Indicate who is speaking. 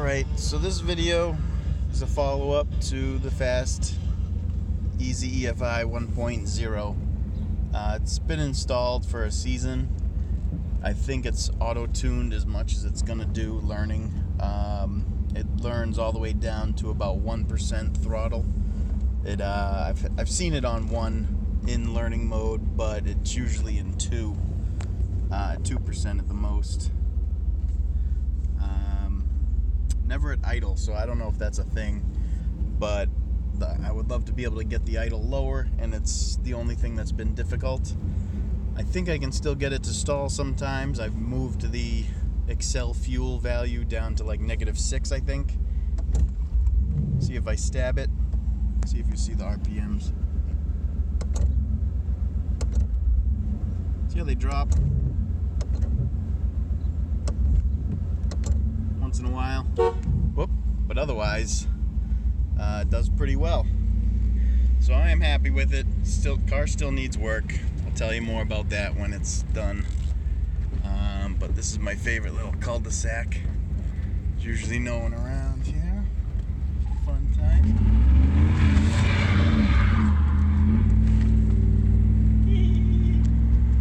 Speaker 1: Alright, so this video is a follow-up to the fast Ez-Efi 1.0. It's been installed for a season. I think it's auto-tuned as much as it's going to do learning. It learns all the way down to about 1% throttle. I've seen it on 1 in learning mode, but it's usually in 2% at the most. Never at idle, so I don't know if that's a thing, but I would love to be able to get the idle lower, and it's the only thing that's been difficult. I think I can still get it to stall sometimes. I've moved the Excel fuel value down to like -6, I think. See if I stab it. See if you see the RPMs. See how they drop once in a while. Whoop. But otherwise, it does pretty well. So I am happy with it. Car still needs work. I'll tell you more about that when it's done. But this is my favorite little cul-de-sac. There's usually no one around here.